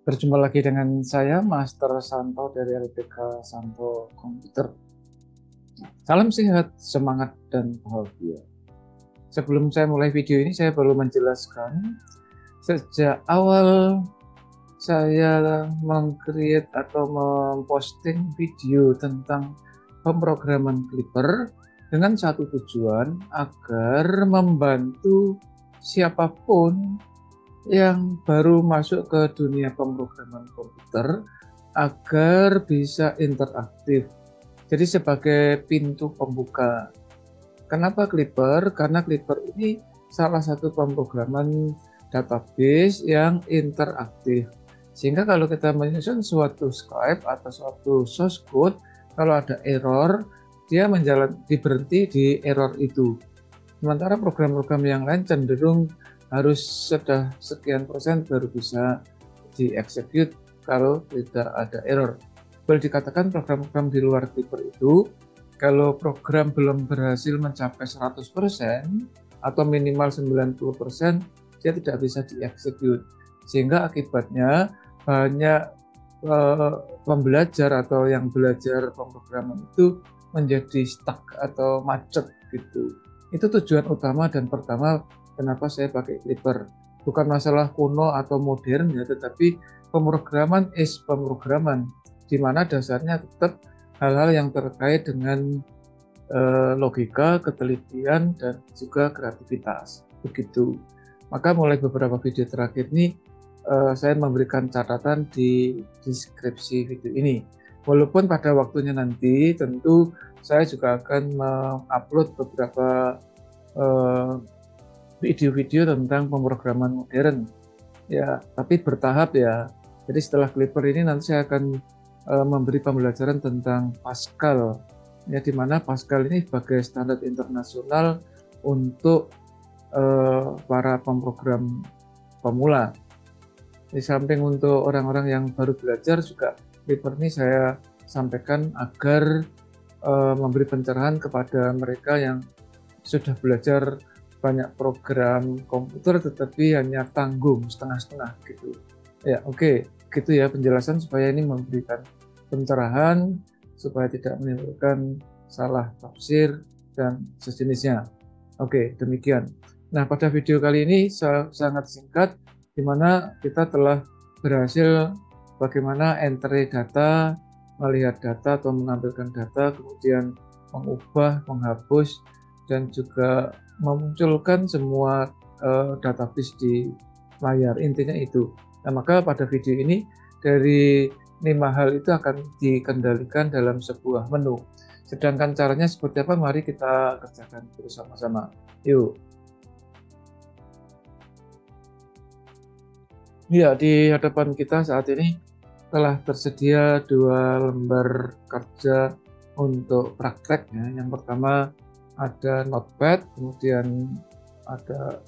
Berjumpa lagi dengan saya, Master Santo dari LPK Santo Komputer. Salam sehat, semangat, dan bahagia. Sebelum saya mulai video ini, saya perlu menjelaskan sejak awal saya meng-create atau memposting video tentang pemrograman Clipper dengan satu tujuan agar membantu siapapun yang baru masuk ke dunia pemrograman komputer agar bisa interaktif. Jadi sebagai pintu pembuka. Kenapa Clipper? Karena Clipper ini salah satu pemrograman database yang interaktif. Sehingga kalau kita menyusun suatu script atau suatu source code, kalau ada error, dia berhenti di error itu. Sementara program-program yang lain cenderung harus sudah sekian persen baru bisa dieksekut kalau tidak ada error. Boleh dikatakan program-program di luar Clipper itu, kalau program belum berhasil mencapai 100% atau minimal 90%, dia tidak bisa dieksekut. Sehingga akibatnya banyak pembelajar atau yang belajar pemrograman itu menjadi stuck atau macet gitu. Itu tujuan utama dan pertama kenapa saya pakai Clipper. Bukan masalah kuno atau modern ya, tetapi pemrograman pemrograman, di mana dasarnya tetap hal-hal yang terkait dengan logika, ketelitian, dan juga kreativitas. Begitu. Maka mulai beberapa video terakhir ini saya memberikan catatan di deskripsi video ini. Walaupun pada waktunya nanti tentu saya juga akan mengupload beberapa video-video tentang pemrograman modern. Ya, tapi bertahap ya. Jadi setelah Clipper ini nanti saya akan memberi pembelajaran tentang Pascal. Ya, di mana Pascal ini sebagai standar internasional untuk para pemrogram pemula. Di samping untuk orang-orang yang baru belajar juga Clipper ini saya sampaikan agar memberi pencerahan kepada mereka yang sudah belajar banyak program komputer tetapi hanya tanggung setengah-setengah gitu. Ya, oke, gitu ya penjelasan supaya ini memberikan pencerahan supaya tidak menimbulkan salah tafsir dan sejenisnya. Oke, demikian. Nah, pada video kali ini sangat singkat di mana kita telah berhasil bagaimana entry data, melihat data atau menampilkan data, kemudian mengubah, menghapus, dan juga memunculkan semua database di layar. Intinya itu. Nah, maka pada video ini dari 5 hal itu akan dikendalikan dalam sebuah menu. Sedangkan caranya seperti apa? Mari kita kerjakan bersama-sama. Yuk. Ya, di hadapan kita saat ini telah tersedia 2 lembar kerja untuk praktek ya. Yang pertama ada notepad, kemudian ada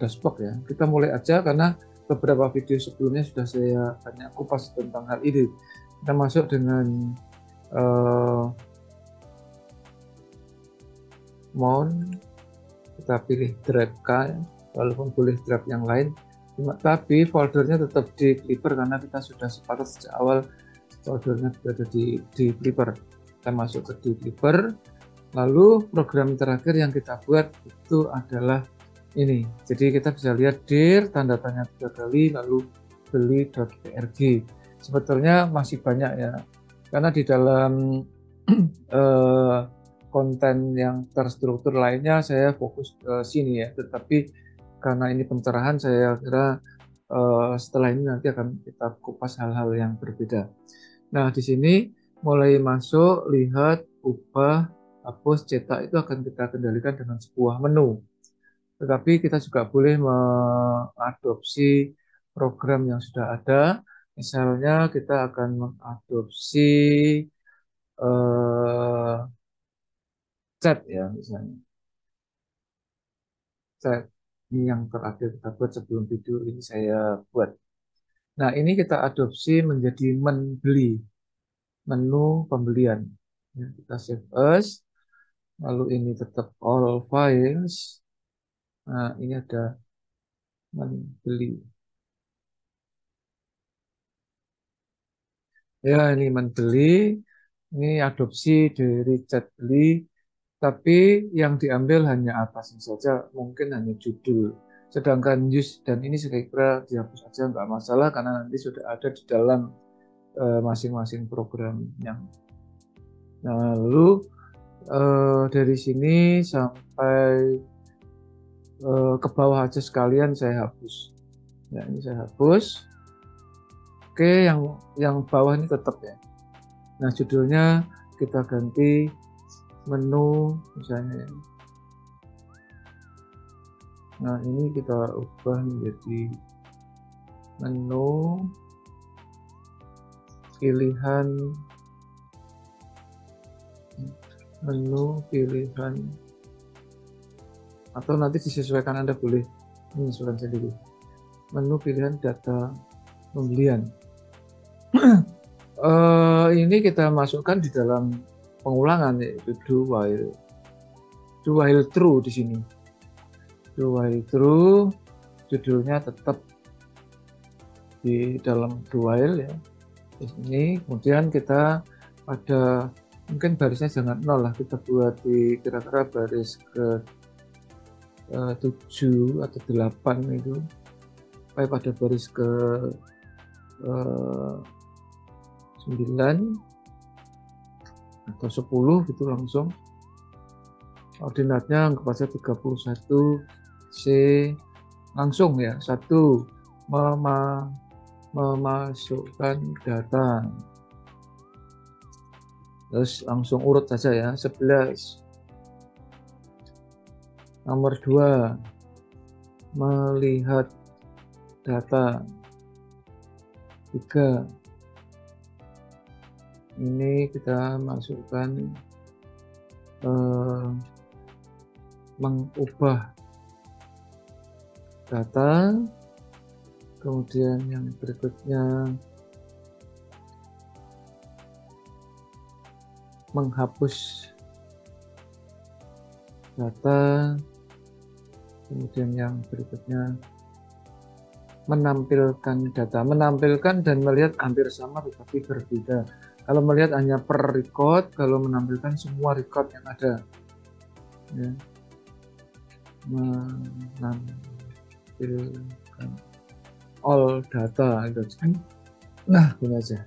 dashboard ya. Kita mulai aja karena beberapa video sebelumnya sudah saya banyak kupas tentang hal ini. Kita masuk dengan mount, kita pilih drive K, walaupun boleh drive yang lain. Tapi foldernya tetap di Clipper karena kita sudah sepakat sejak awal foldernya berada di Clipper. Kita masuk ke di Clipper, lalu program terakhir yang kita buat itu adalah ini. Jadi kita bisa lihat dir tanda tanya 3 kali, lalu beli.prg. Sebetulnya masih banyak ya, karena di dalam konten yang terstruktur lainnya saya fokus ke sini ya, tetapi karena ini pencerahan saya kira setelah ini nanti akan kita kupas hal-hal yang berbeda. Nah, di sini mulai masuk, lihat, ubah, hapus, cetak itu akan kita kendalikan dengan sebuah menu. Tetapi kita juga boleh mengadopsi program yang sudah ada. Misalnya kita akan mengadopsi chat ya, misalnya. Chat ini yang terakhir kita buat sebelum video ini saya buat. Nah, ini kita adopsi menjadi menu pembelian. Ya, kita save as, lalu ini tetap all files. Nah, ini ada membeli. Ya, ini membeli, ini adopsi dari chat beli, tapi yang diambil hanya atasnya saja, mungkin hanya judul. Sedangkan use dan ini saya kira dihapus aja nggak masalah karena nanti sudah ada di dalam masing-masing program yang. Nah, lalu dari sini sampai ke bawah aja sekalian saya hapus. Ya, ini saya hapus. Oke, yang bawah ini tetap ya. Nah, judulnya kita ganti menu misalnya. Nah, ini kita ubah menjadi menu pilihan atau nanti disesuaikan, Anda boleh menyesuaikan sendiri. Menu pilihan data pembelian. Ini kita masukkan di dalam pengulangan yaitu do while true di sini. Do while true, judulnya tetap di dalam do while ya. Di sini kemudian kita pada mungkin barisnya jangan 0 lah, kita buat di kira-kira baris ke 7 atau 8 itu, sampai pada baris ke 9 atau 10 gitu langsung. Koordinatnya anggap aja 31 C langsung ya. 1 memasukkan data. Terus langsung urut saja ya. 11. Nomor 2 melihat data. 3 ini kita masukkan mengubah data. Kemudian yang berikutnya menghapus data. Kemudian yang berikutnya menampilkan data. Menampilkan dan melihat hampir sama tetapi berbeda. Kalau melihat hanya per record, kalau menampilkan semua record yang ada ya. Menampilkan all data gitu. Nah, ini aja.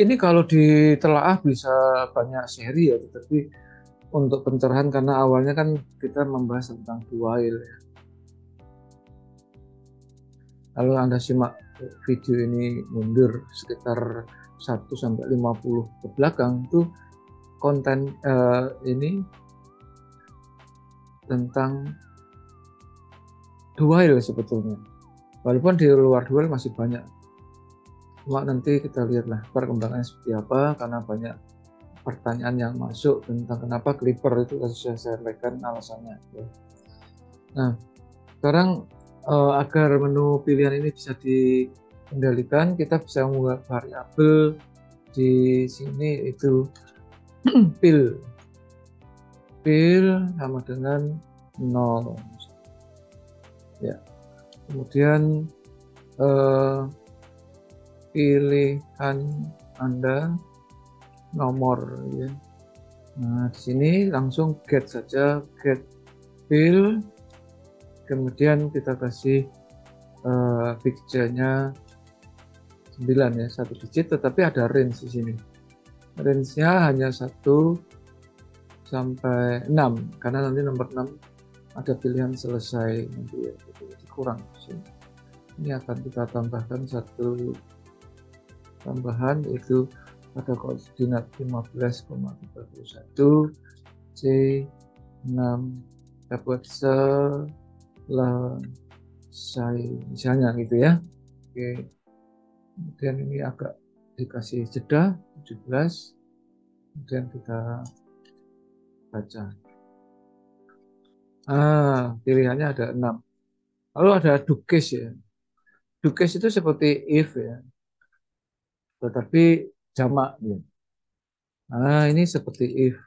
Ini kalau ditelaah bisa banyak seri ya, tetapi untuk pencerahan karena awalnya kan kita membahas tentang do while ya. Kalau Anda simak video ini mundur sekitar 1-50 ke belakang, itu konten ini tentang do while sebetulnya. Walaupun di luar do while masih banyak. Cuma nanti kita lihatlah perkembangannya seperti apa, karena banyak pertanyaan yang masuk tentang kenapa Clipper itu saya sampaikan alasannya. Nah, sekarang agar menu pilihan ini bisa dikendalikan, kita bisa membuat variabel di sini itu pil sama dengan 0 ya. Kemudian pilihan Anda nomor ya. Nah, di sini langsung get saja, get fill. Kemudian kita kasih picture-nya 9 ya, 1 digit, tetapi ada range di sini. Range-nya hanya 1 sampai 6 karena nanti nomor 6 ada pilihan selesai nanti ya, itu kurang di sini. Ini akan kita tambahkan satu tambahan, yaitu pada koordinat 15,31 C6 dapat selesai misalnya gitu ya. Oke, kemudian ini agak dikasih jeda 17, kemudian kita baca. Pilihannya ada 6. Lalu ada do case ya. Do case itu seperti if ya, tetapi jamak ya. Ini seperti if,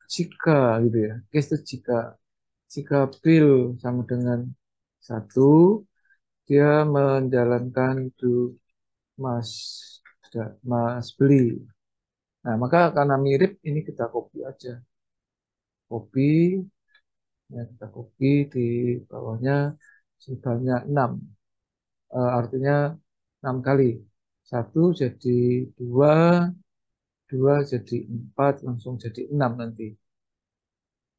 jika gitu ya. Case itu jika bill sama dengan 1, dia menjalankan do Mas Mas beli. Nah, maka karena mirip ini kita copy aja. Copy, ya kita copy di bawahnya sebanyak 6. Artinya 6 kali. Satu jadi 2, 2 jadi 4, langsung jadi 6 nanti.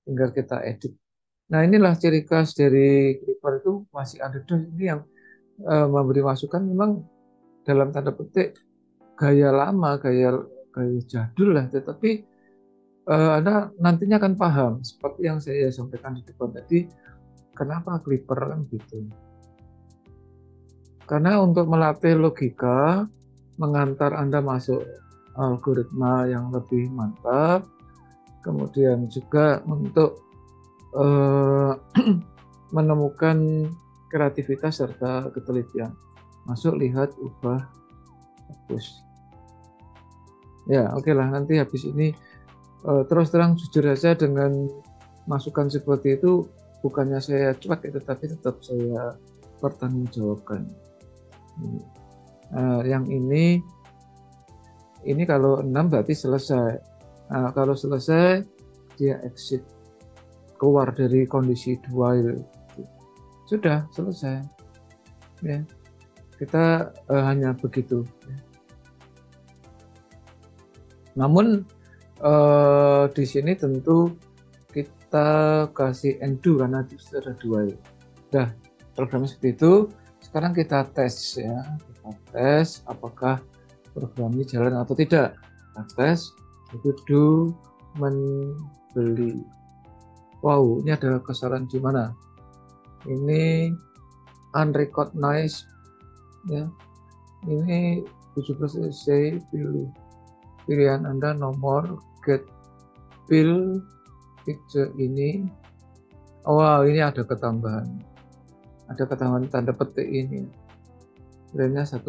Tinggal kita edit. Nah, inilah ciri khas dari Clipper itu masih underdog ini yang memberi masukan memang dalam tanda petik gaya lama, gaya jadul lah, tetapi Anda nantinya akan paham seperti yang saya sampaikan di depan tadi, kenapa Clipper kan gitu. Karena untuk melatih logika, mengantar Anda masuk algoritma yang lebih mantap, kemudian juga untuk menemukan kreativitas serta ketelitian. Masuk, lihat, ubah, hapus. Ya, oke lah, nanti habis ini terus terang jujur saja dengan masukan seperti itu, bukannya saya cuek, tetapi tetap saya pertanggungjawabkan. Yang ini kalau 6 berarti selesai. Kalau selesai, dia exit, keluar dari kondisi while. Sudah selesai. Ya, kita hanya begitu. Ya. Namun di sini tentu kita kasih undo karena itu sudah while. Sudah programnya seperti itu. Sekarang kita tes ya. Kita tes apakah program ini jalan atau tidak. Kita tes itu do membeli. Wow, ini ada kesalahan di mana? Ini unrecognized ya. Ini 17 saya pilih pilihan Anda nomor get bill picture ini. Wow, ini ada ketambahan. Ada ketambahan tanda petik ini. Nilainya 1,6.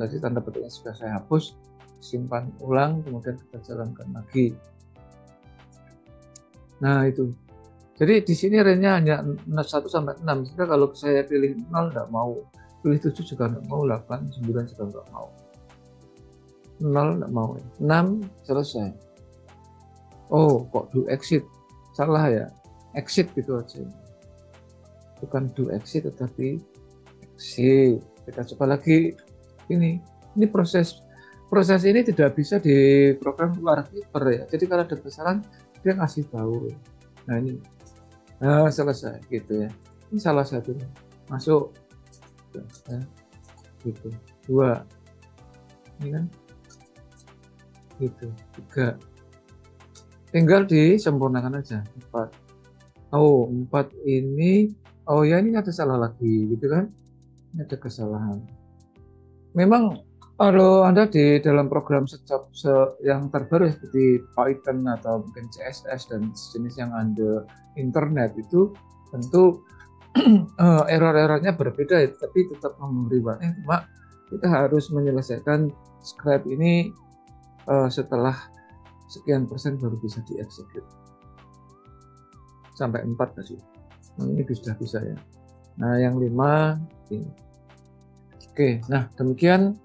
Jadi tanda petiknya sudah saya hapus, simpan ulang, kemudian kita jalankan lagi. Nah, itu. Jadi di sini range-nya hanya 1 sampai 6. Sehingga kalau saya pilih 0 enggak mau, pilih 7 juga enggak mau, 8, 9 juga enggak mau. 0 enggak mau. 6 selesai. Oh, kok do exit? Salah ya. Exit gitu aja. Bukan do exit tetapi exit. Kita coba lagi. Ini proses ini tidak bisa diprogram luar Clipper ya. Jadi kalau ada kesalahan dia ngasih tahu. Nah, ini. Nah, selesai gitu ya. Ini salah satunya. Masuk. Ya, gitu. 2. Ini kan. Gitu. 3. Tinggal disempurnakan aja. 4. Oh, 4 ini. Oh ya, ini ada salah lagi gitu kan. Ini ada kesalahan. Memang kalau Anda di dalam program yang terbaru seperti Python atau mungkin CSS dan jenis yang Anda internet itu tentu error-errornya berbeda ya, tapi tetap memberi warning. Cuma kita harus menyelesaikan script ini setelah sekian persen baru bisa dieksekut. Sampai 4 tadi. Ini sudah bisa ya. Nah, yang 5 ini. Oke, nah demikian.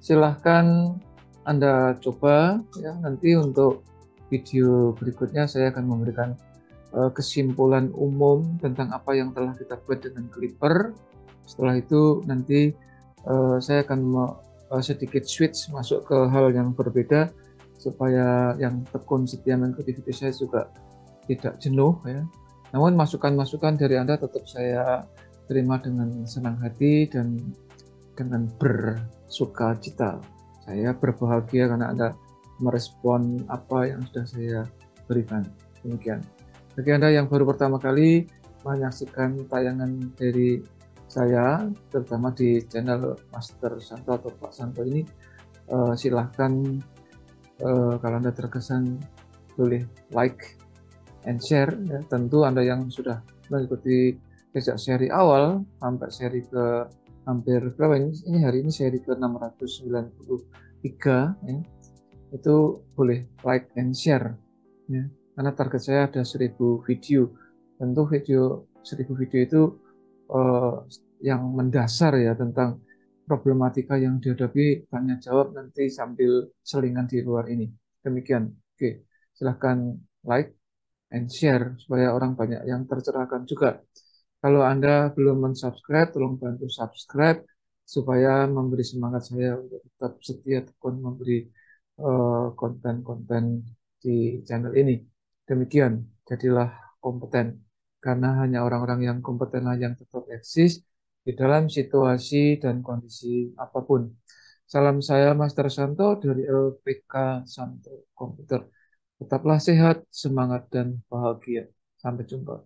Silahkan Anda coba ya. Nanti untuk video berikutnya saya akan memberikan kesimpulan umum tentang apa yang telah kita buat dengan Clipper. Setelah itu nanti saya akan sedikit switch masuk ke hal yang berbeda supaya yang tekun setia mengikuti video saya juga tidak jenuh ya. Namun masukan-masukan dari Anda tetap saya terima dengan senang hati dan dengan bersuka cita. Saya berbahagia karena Anda merespon apa yang sudah saya berikan. Demikian. Bagi Anda yang baru pertama kali menyaksikan tayangan dari saya, terutama di channel Master Santo atau Pak Santo ini, silahkan kalau Anda terkesan boleh like and share. Ya. Tentu Anda yang sudah mengikuti sejak seri awal sampai seri ke hampir berapa ini hari ini seri ke 693 ya, itu boleh like and share ya, karena target saya ada 1000 video. Tentu 1000 video itu yang mendasar ya tentang problematika yang dihadapi, tanya jawab nanti sambil selingan di luar ini. Demikian. Oke, silahkan like and share supaya orang banyak yang tercerahkan juga. Kalau Anda belum mensubscribe, tolong bantu subscribe supaya memberi semangat saya untuk tetap setia tekun memberi konten-konten di channel ini. Demikian, jadilah kompeten. Karena hanya orang-orang yang kompetenlah yang tetap eksis di dalam situasi dan kondisi apapun. Salam saya Master Santo dari LPK Santo Komputer. Tetaplah sehat, semangat, dan bahagia. Sampai jumpa.